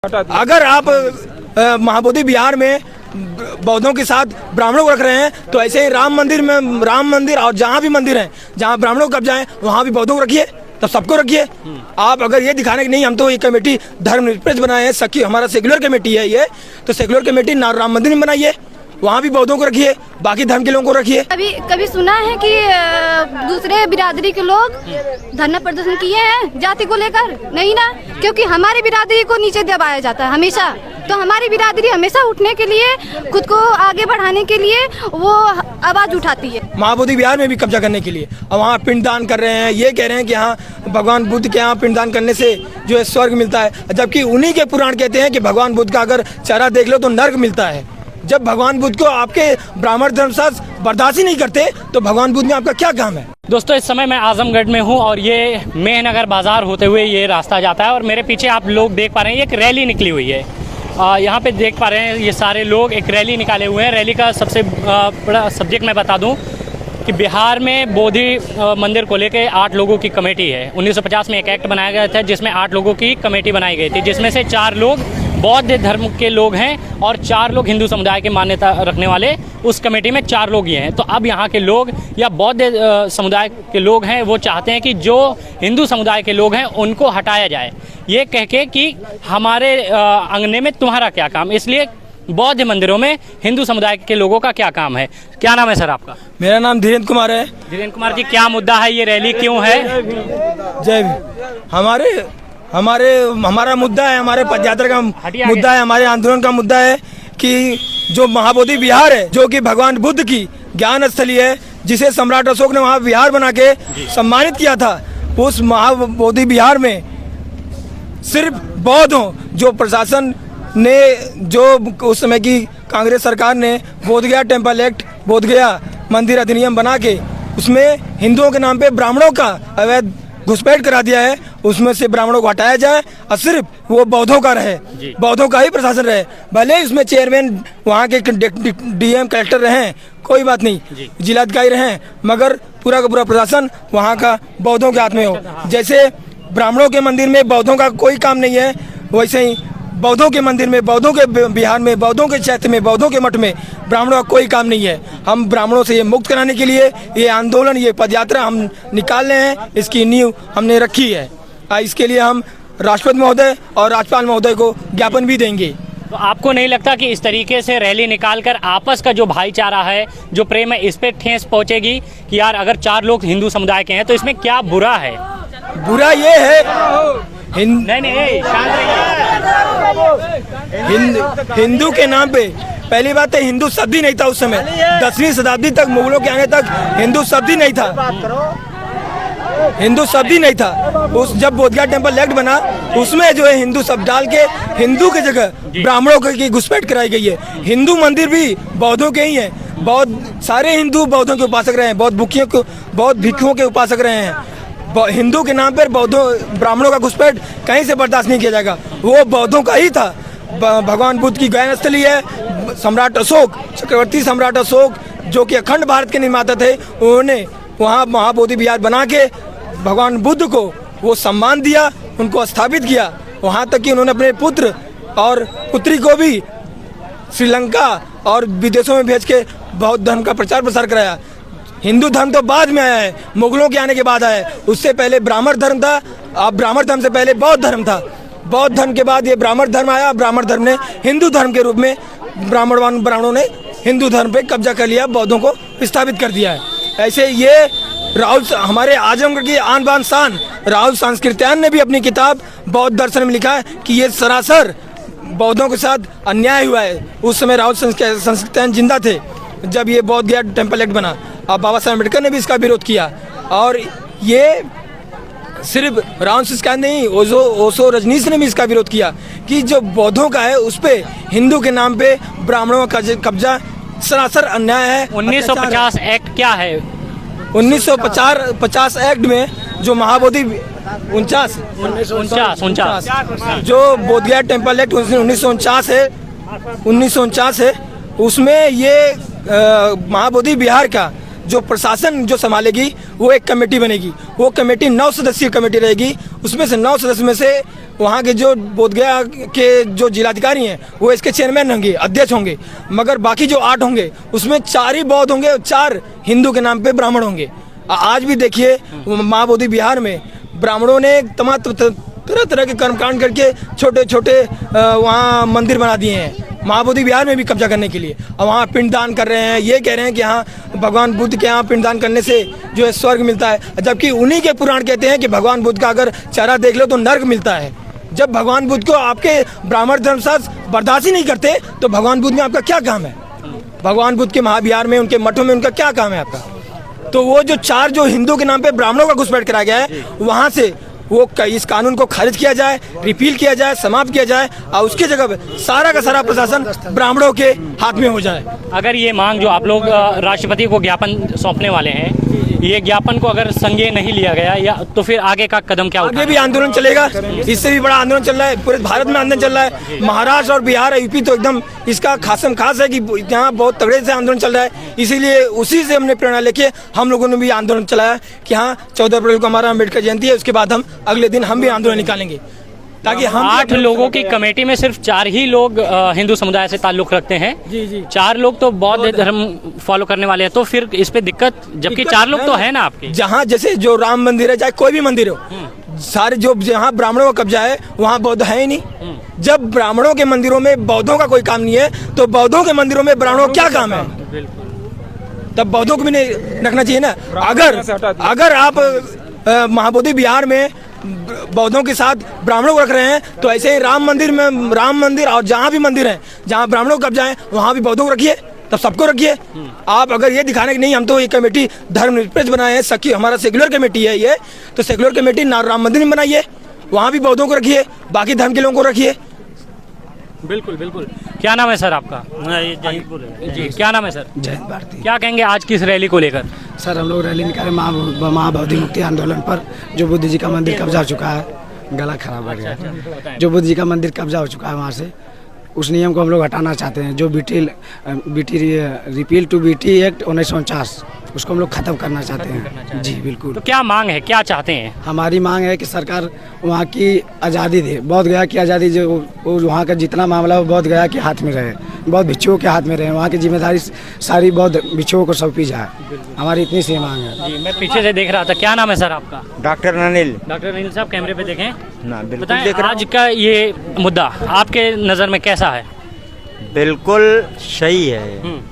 अगर आप महाबोधि बिहार में बौद्धों के साथ ब्राह्मणों को रख रहे हैं तो ऐसे ही राम मंदिर और जहाँ भी मंदिर है जहाँ ब्राह्मणों को कब्जा है वहाँ भी बौद्धों को रखिए, तब सबको रखिए। आप अगर ये दिखाने की नहीं हम तो ये कमेटी धर्मनिरपेक्ष बनाए हैं, हमारा सेक्युलर कमेटी है ये, तो सेक्युलर कमेटी राम मंदिर में बनाइए, वहाँ भी बौद्धों को रखिए, बाकी धर्म के लोगों को रखिए। कभी सुना है कि दूसरे बिरादरी के लोग धरना प्रदर्शन किए हैं जाति को लेकर? नहीं ना, क्योंकि हमारी बिरादरी को नीचे दबाया जाता है हमेशा। तो हमारी बिरादरी हमेशा उठने के लिए, खुद को आगे बढ़ाने के लिए वो आवाज उठाती है। महाबोधि बिहार में भी कब्जा करने के लिए और वहाँ पिंडदान कर रहे हैं, ये कह रहे हैं कि हाँ भगवान बुद्ध के यहाँ पिंडदान करने से जो है स्वर्ग मिलता है, जबकि उन्हीं के पुराण कहते हैं कि भगवान बुद्ध का अगर चेहरा देख लो तो नर्क मिलता है। जब भगवान बुद्ध को आपके ब्राह्मण धर्मशास्त्र बर्दाश्त ही नहीं करते तो भगवान बुद्ध में आपका क्या काम है? दोस्तों, इस समय मैं आजमगढ़ में हूं और ये मेहनगर बाजार होते हुए ये रास्ता जाता है और मेरे पीछे आप लोग देख पा रहे हैं एक रैली निकली हुई है। यहाँ पे देख पा रहे हैं ये सारे लोग एक रैली निकाले हुए हैं। रैली का सबसे बड़ा सब्जेक्ट मैं बता दूं कि बिहार में बोधि मंदिर को लेकर 8 लोगों की कमेटी है। 1950 में एक एक्ट बनाया गया था जिसमें 8 लोगों की कमेटी बनाई गई थी, जिसमें से 4 लोग बौद्ध धर्म के लोग हैं और 4 लोग हिंदू समुदाय की मान्यता रखने वाले। उस कमेटी में 4 लोग ये हैं। तो अब यहाँ के लोग या बौद्ध समुदाय के लोग हैं वो चाहते हैं कि जो हिंदू समुदाय के लोग हैं उनको हटाया जाए, ये कह के कि हमारे अंगने में तुम्हारा क्या काम, इसलिए बौद्ध मंदिरों में हिंदू समुदाय के लोगों का क्या काम है। क्या नाम है सर आपका? मेरा नाम धीरेन्द्र कुमार है। धीरेन्द्र कुमार जी, क्या मुद्दा है, ये रैली क्यों है? जय हमारा मुद्दा है, हमारे पदयात्रा का मुद्दा है, हमारे आंदोलन का मुद्दा है कि जो महाबोधि बिहार है जो कि भगवान बुद्ध की ज्ञान स्थली है, जिसे सम्राट अशोक ने वहाँ विहार बना के सम्मानित किया था, उस महाबोधि बिहार में सिर्फ बौद्धों, जो प्रशासन ने जो उस समय की कांग्रेस सरकार ने बोधगया टेम्पल एक्ट, बोधगया मंदिर अधिनियम बना के उसमें हिंदुओं के नाम पे ब्राह्मणों का अवैध घुसपैठ करा दिया है, उसमें से ब्राह्मणों को हटाया जाए और सिर्फ वो बौद्धों का रहे, बौद्धों का ही प्रशासन रहे। भले उसमें चेयरमैन वहाँ के डीएम कलेक्टर रहे, कोई बात नहीं, जिलाधिकारी रहे, मगर पूरा का पूरा प्रशासन वहाँ का बौद्धों के हाथ में हो। जैसे ब्राह्मणों के मंदिर में बौद्धों का कोई काम नहीं है, वैसे ही बौद्धों के मंदिर में, बौद्धों के बिहार में, बौद्धों के क्षेत्र में, बौद्धों के मठ में ब्राह्मणों का कोई काम नहीं है। हम ब्राह्मणों से ये मुक्त कराने के लिए ये आंदोलन, ये पदयात्रा हम निकाल रहे हैं, इसकी नींव हमने रखी है। इसके लिए हम राष्ट्रपति महोदय और राज्यपाल महोदय को ज्ञापन भी देंगे। तो आपको नहीं लगता कि इस तरीके से रैली निकालकर आपस का जो भाईचारा है, जो प्रेम है, इस पे ठेस पहुंचेगी कि यार अगर 4 लोग हिंदू समुदाय के हैं तो इसमें क्या बुरा है? बुरा ये है हिंदू के नाम पे, पहली बात है हिंदू शब्द ही नहीं था उस समय। 10वीं शताब्दी तक, मुगलों के आने तक हिंदू शब्द ही नहीं था, हिंदू शब्द ही नहीं था। उस जब बोधगया टेम्पल एक्ट बना उसमें जो है हिंदू शब्द डाल के हिंदू की जगह ब्राह्मणों की घुसपैठ कराई गई है। हिंदू मंदिर भी बौद्धों के ही हैं, बौद्ध सारे हिंदू बौद्धों के उपासक रहे हैं, बौद्ध भिक्षुओं के उपासक रहे हैं। हिंदू के नाम पर ब्राह्मणों का घुसपैठ कहीं से बर्दाश्त नहीं किया जाएगा। वो बौद्धों का ही था, भगवान बुद्ध की ज्ञान स्थली है। सम्राट अशोक, चक्रवर्ती सम्राट अशोक जो कि अखंड भारत के निर्माता थे, उन्होंने वहाँ महाबोधि बिहार बना के भगवान बुद्ध को वो सम्मान दिया, उनको स्थापित किया। वहाँ तक कि उन्होंने अपने पुत्र और पुत्री को भी श्रीलंका और विदेशों में भेज के बौद्ध धर्म का प्रचार प्रसार कराया। हिंदू धर्म तो बाद में आया है, मुगलों के आने के बाद आया है। उससे पहले ब्राह्मण धर्म था, अब ब्राह्मण धर्म से पहले बौद्ध धर्म था, बौद्ध धर्म के बाद ये ब्राह्मण धर्म आया। ब्राह्मण धर्म ने हिंदू धर्म के रूप में ब्राह्मणों ने हिंदू धर्म पे कब्जा कर लिया, बौद्धों को विस्थापित कर दिया है। ऐसे ये राहुल, हमारे आजमगढ़ की आन बान शान राहुल सांस्कृत्यायन ने भी अपनी किताब बौद्ध दर्शन में लिखा है कि ये सरासर बौद्धों के साथ अन्याय हुआ है। उस समय राहुल सांस्कृत्यायन जिंदा थे जब ये बोधगया टेम्पल एक्ट बना। अब बाबा साहब अम्बेडकर ने भी इसका विरोध किया। और ये सिर्फ राहुल सांस्कृत्यायन नहीं, ओशो रजनीश ने भी इसका विरोध किया कि जो बौद्धों का है उस पे हिंदू के नाम पे ब्राह्मणों का कब्जा सरासर अन्याय है। 1950 एक्ट क्या है? 1950 एक्ट में जो महाबोधि 49 जो बोधगया टेम्पल एक्ट 1949 है, उसमें ये महाबोधि बिहार का जो प्रशासन जो संभालेगी वो एक कमेटी बनेगी। वो कमेटी 9 सदस्यीय कमेटी रहेगी। उसमें से 9 सदस्य में से वहाँ के जो बोधगया के जो जिलाधिकारी हैं वो इसके चेयरमैन होंगे, अध्यक्ष होंगे, मगर बाकी जो 8 होंगे उसमें 4 ही बौद्ध होंगे और 4 हिंदू के नाम पे ब्राह्मण होंगे। आज भी देखिए माँ बोधि बिहार में ब्राह्मणों ने तमाम तरह तरह के कर्मकांड करके छोटे छोटे वहाँ मंदिर बना दिए हैं महाबोधि बिहार में भी कब्जा करने के लिए। और वहाँ पिंडदान कर रहे हैं, ये कह रहे हैं कि हाँ भगवान बुद्ध के यहाँ पिंडदान करने से जो है स्वर्ग मिलता है, जबकि उन्हीं के पुराण कहते हैं कि भगवान बुद्ध का अगर चेहरा देख लो तो नर्क मिलता है। जब भगवान बुद्ध को आपके ब्राह्मण धर्मशास्त्र बर्दाश्त ही नहीं करते तो भगवान बुद्ध में आपका क्या काम है? भगवान बुद्ध के महाविहार में, उनके मठों में उनका क्या काम है आपका? तो वो जो 4 जो हिंदू के नाम पे ब्राह्मणों का घुसपैठ कराया गया है, वहाँ से वो इस कानून को खारिज किया जाए, रिपील किया जाए, समाप्त किया जाए और उसकी जगह पे सारा का सारा प्रशासन ब्राह्मणों के हाथ में हो जाए। अगर ये मांग जो आप लोग राष्ट्रपति को ज्ञापन सौंपने वाले हैं, ये ज्ञापन को अगर संज्ञेय नहीं लिया गया या तो फिर आगे का कदम क्या होगा? आगे भी आंदोलन चलेगा, इससे भी बड़ा आंदोलन चल रहा है, पूरे भारत में आंदोलन चल रहा है। महाराष्ट्र और बिहार यूपी तो एकदम इसका खासम खास है कि यहाँ बहुत तगड़े से आंदोलन चल रहा है। इसीलिए उसी से हमने प्रेरणा लेके हम लोगों ने भी आंदोलन चलाया कि हाँ 14 अप्रैल को हमारा अम्बेडकर जयंती है, उसके बाद हम अगले दिन हम भी आंदोलन निकालेंगे ताकि हम 8 लोगों की कमेटी में सिर्फ 4 ही लोग हिंदू समुदाय से ताल्लुक रखते हैं। जी 4 लोग तो बौद्ध धर्म फॉलो करने वाले हैं, तो फिर इस पे दिक्कत, जबकि 4 लोग तो है ना आपके। जहाँ जैसे जो राम मंदिर है, चाहे कोई भी मंदिर हो, सारे जो जहाँ ब्राह्मणों का कब्जा है वहाँ बौद्ध है ही नहीं। जब ब्राह्मणों के मंदिरों में बौद्धों का कोई काम नहीं है तो बौद्धों के मंदिरों में ब्राह्मणों का क्या काम है? तब बौद्धों को भी नहीं रखना चाहिए ना। अगर आप महाबोधि बिहार में बौद्धों के साथ ब्राह्मणों को रख रहे हैं तो ऐसे ही राम मंदिर और जहाँ भी मंदिर है जहाँ ब्राह्मणों का कब्जा है वहाँ भी बौद्धों को रखिए, तब सबको रखिए। आप अगर ये दिखाने की नहीं हम तो ये कमेटी धर्मनिरपेक्ष बनाए हैं, हमारा सेक्युलर कमेटी है ये, तो सेक्युलर कमेटी राम मंदिर में बनाइए, वहाँ भी बौद्धों को रखिए, बाकी धर्म के लोगों को रखिए। बिल्कुल बिल्कुल। क्या नाम है सर आपका? जी क्या नाम है सर? जयंत भारती। क्या कहेंगे आज की इस रैली को लेकर? सर हम लोग रैली निकाले महाबोधि मुक्ति आंदोलन पर। जो बुद्ध जी का मंदिर कब्जा हो चुका है, गला खराब हो गया, जो बुद्ध जी का मंदिर कब्जा हो चुका है वहाँ से, उस नियम को हम लोग हटाना चाहते हैं। जो रिपील टू बीटी एक्ट 1949 उसको हम लोग खत्म करना चाहते हैं। जी बिल्कुल। तो क्या मांग है, क्या चाहते हैं? हमारी मांग है कि सरकार वहाँ की आज़ादी दे, बौद्ध गया की आज़ादी, जो वहाँ का जितना मामला वो बौद्ध गया के हाथ में रहे, बौद्ध भिक्षुओं के हाथ में रहे, वहाँ की जिम्मेदारी सारी बौद्ध भिक्षुओं को सौंपी जाए। हमारी इतनी सी मांग है। जी मैं पीछे से देख रहा था। क्या नाम है सर आपका? डॉक्टर अनिल। डॉक्टर अनिल साहब कैमरे पे देखें ना, बिल्कुल बताएं देख रहा आज का ये मुद्दा आपके नज़र में कैसा है? बिल्कुल सही है।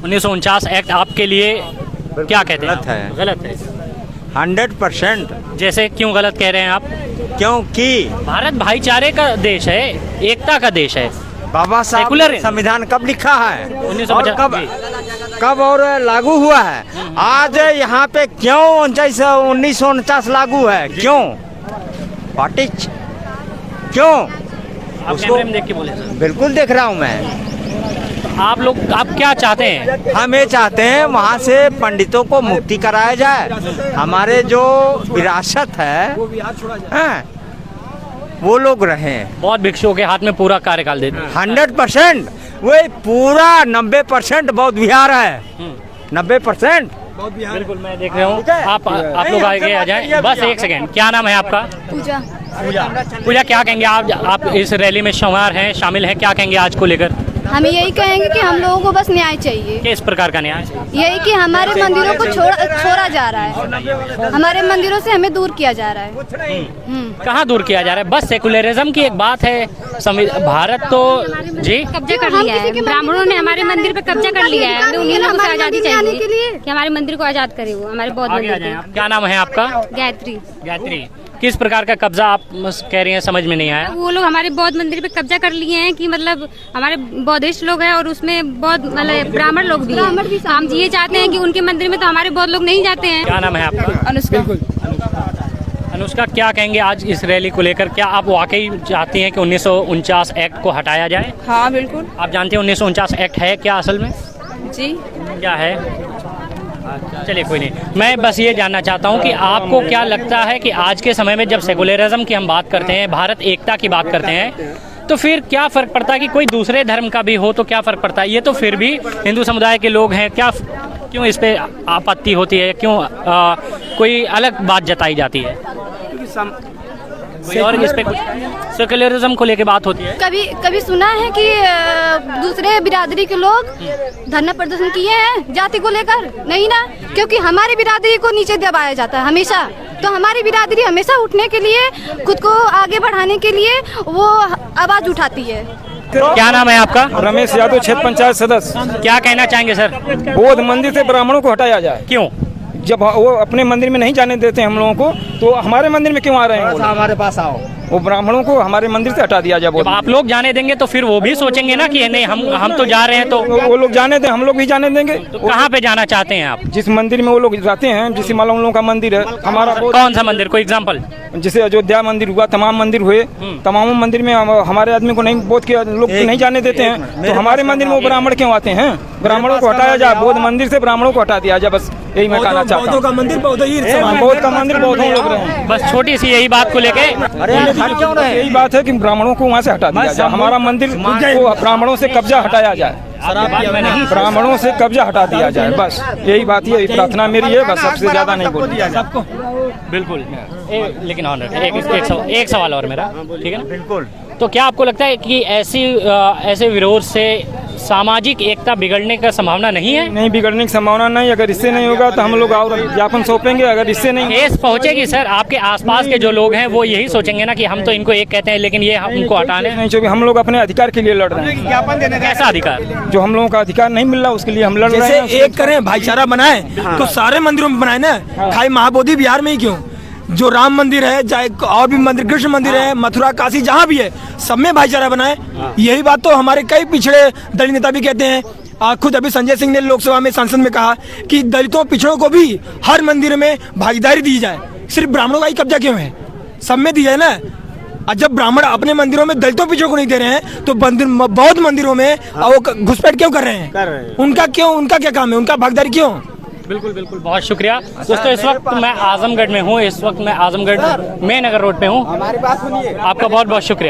1949 एक्ट आपके लिए क्या कहते हैं? गलत है। गलत है 100%। जैसे क्यों गलत कह रहे हैं आप? क्योंकि भारत भाईचारे का देश है, एकता का देश है। बाबा साहब सेकुलर ने संविधान कब लिखा है, 1950 और कब और लागू हुआ है? आज यहाँ पे क्यों 1949 लागू है? क्यों पार्टिच क्यों? आप कैमरे में देख के बोले सर। बिल्कुल देख रहा हूँ मैं। आप क्या चाहते हैं? हम ये चाहते हैं वहाँ से पंडितों को मुक्ति कराया जाए, हमारे जो विरासत है वो लोग रहें। बौद्ध भिक्षुओं के हाथ में पूरा कार्यकाल देते हैं। 100%। वो पूरा 90% बौद्ध विहार है। 90%। बिल्कुल मैं देख रहा हूँ। आप लोग आगे आ जाएं। बस एक सेकंड। क्या नाम है आपका? पूजा। पूजा क्या कहेंगे आप इस रैली में शामिल हैं, क्या कहेंगे आज को लेकर? हम यही कहेंगे कि हम लोगों को बस न्याय चाहिए। किस प्रकार का न्याय? यही कि हमारे मंदिरों को छोड़ा जा रहा है, हमारे मंदिरों से हमें दूर किया जा रहा है। कहाँ दूर किया जा रहा है? बस सेकुलरिज्म की एक बात है। भारत तो जी कब्जा कर लिया है, ब्राह्मणों ने हमारे मंदिर पे कब्जा कर लिया है। उन्हीं लोगों को आजादी चाहिए कि हमारे मंदिर को आजाद करे, वो हमारे बौद्ध मंदिर को। क्या नाम है आपका? गायत्री। गायत्री। किस प्रकार का कब्जा आप कह रही हैं, समझ में नहीं आया? वो लोग हमारे बौद्ध मंदिर पे कब्जा कर लिए हैं कि मतलब हमारे बौद्धिस्ट लोग हैं और उसमें बौद्ध मतलब ब्राह्मण लोग भी हैं। हम ये चाहते हैं कि उनके मंदिर में तो हमारे बौद्ध लोग नहीं जाते हैं। क्या नाम है आपका? अनुष्का। अनुष्का क्या कहेंगे आज इस रैली को लेकर? क्या आप वाकई चाहती हैं कि 1949 एक्ट को हटाया जाए? हाँ बिल्कुल। आप जानते हैं 1949 एक्ट है क्या असल में? जी क्या है? चलिए कोई नहीं। मैं बस ये जानना चाहता हूँ कि आपको क्या लगता है कि आज के समय में जब सेकुलरिज्म की हम बात करते हैं, भारत एकता की बात करते हैं, तो फिर क्या फ़र्क पड़ता है कि कोई दूसरे धर्म का भी हो तो क्या फ़र्क पड़ता है? ये तो फिर भी हिंदू समुदाय के लोग हैं, क्यों इस पे आपत्ति होती है? क्यों कोई अलग बात जताई जाती है? कोई और इस पे कुछ सेक्युलरिज्म को लेके बात होती है? कभी कभी सुना है कि दूसरे बिरादरी के लोग धरना प्रदर्शन किए हैं जाति को लेकर? नहीं ना, क्योंकि हमारी बिरादरी को नीचे दबाया जाता है हमेशा। तो हमारी बिरादरी हमेशा उठने के लिए, खुद को आगे बढ़ाने के लिए वो आवाज उठाती है। क्या नाम है आपका? रमेश यादव, क्षेत्र पंचायत सदस्य। क्या कहना चाहेंगे सर? बौद्ध मंदिर से ब्राह्मणों को हटाया जाए। क्यों? जब वो अपने मंदिर में नहीं जाने देते हम लोगों को, तो हमारे मंदिर में क्यों आ रहे हैं? वो लोग? हमारे पास आओ। वो ब्राह्मणों को हमारे मंदिर से हटा दिया जाए। जब आप लोग जाने देंगे तो फिर वो भी सोचेंगे ना कि नहीं, हम तो जा रहे हैं, तो वो लोग जाने दें, हम लोग भी जाने देंगे। तो कहाँ पे जाना चाहते हैं आप? जिस मंदिर में वो लोग जाते हैं, जिस माला उन लोगों का मंदिर है, हमारा कौन सा मंदिर? कोई एग्जाम्पल? जैसे अयोध्या मंदिर हुआ, तमाम मंदिर हुए, तमाम मंदिर में हमारे आदमी को नहीं, बौद्ध के लोग नहीं जाने देते हैं, तो हमारे मंदिर में वो ब्राह्मण क्यों आते हैं? ब्राह्मणों को हटाया जाए, बौद्ध मंदिर से ब्राह्मणों को हटा दिया जाए, बस यही मैं कहना चाहता हूँ। बौद्धों का मंदिर बौद्ध ही बौद्ध का मंदिर बौद्धों लोग रहे। बस छोटी सी यही बात को लेके यही बात है कि ब्राह्मणों को वहाँ से हटा दिया जाए, हमारा मंदिर को ब्राह्मणों से कब्जा हटाया जाए, ब्राह्मणों से कब्जा हटा दिया जाए, बस यही बात, ये प्रार्थना मेरी है, बस सबसे ज्यादा नहीं बोल सबको। बिल्कुल। लेकिन ऑनर एक सवाल और मेरा, ठीक है ना? बिल्कुल। तो क्या आपको लगता है कि ऐसे विरोध से सामाजिक एकता बिगड़ने का संभावना नहीं है? नहीं, बिगड़ने की संभावना नहीं। अगर इससे नहीं होगा तो हम लोग और ज्ञापन सौंपेंगे। अगर इससे नहीं, ठेस पहुंचेगी सर। आपके आसपास के जो लोग हैं वो यही सोचेंगे ना कि हम तो इनको एक कहते हैं, लेकिन ये हमको हटाने नहीं चाहिए। हम लोग अपने अधिकार के लिए लड़ रहे हैं। कैसा अधिकार? जो हम लोगों का अधिकार नहीं मिल रहा, उसके लिए हम लड़ रहे हैं। जैसे एक करें, भाईचारा बनाए, तो सारे मंदिरों में बनाए ना। खाली महाबोधि बिहार में ही क्यों? जो राम मंदिर है, चाहे और भी मंदिर, कृष्ण मंदिर है, मथुरा, काशी, जहाँ भी है, सब में भाईचारा बनाए। यही बात तो हमारे कई पिछड़े दलित नेता भी कहते हैं। खुद अभी संजय सिंह ने लोकसभा में, संसद में कहा कि दलितों पिछड़ों को भी हर मंदिर में भागीदारी दी जाए। सिर्फ ब्राह्मणों का ही कब्जा क्यों है? सब में दी जाए ना। और जब ब्राह्मण अपने मंदिरों में दलितों पिछड़ों को नहीं दे रहे हैं, तो बौद्ध मंदिरों में वो घुसपैठ क्यों कर रहे हैं? उनका क्या काम है? उनका भागीदारी क्यों? बिल्कुल बिल्कुल, बहुत शुक्रिया दोस्तों। इस वक्त मैं आजमगढ़ में हूँ, इस वक्त मैं आजमगढ़ में नगर रोड पे हूँ। आपका बहुत बहुत शुक्रिया।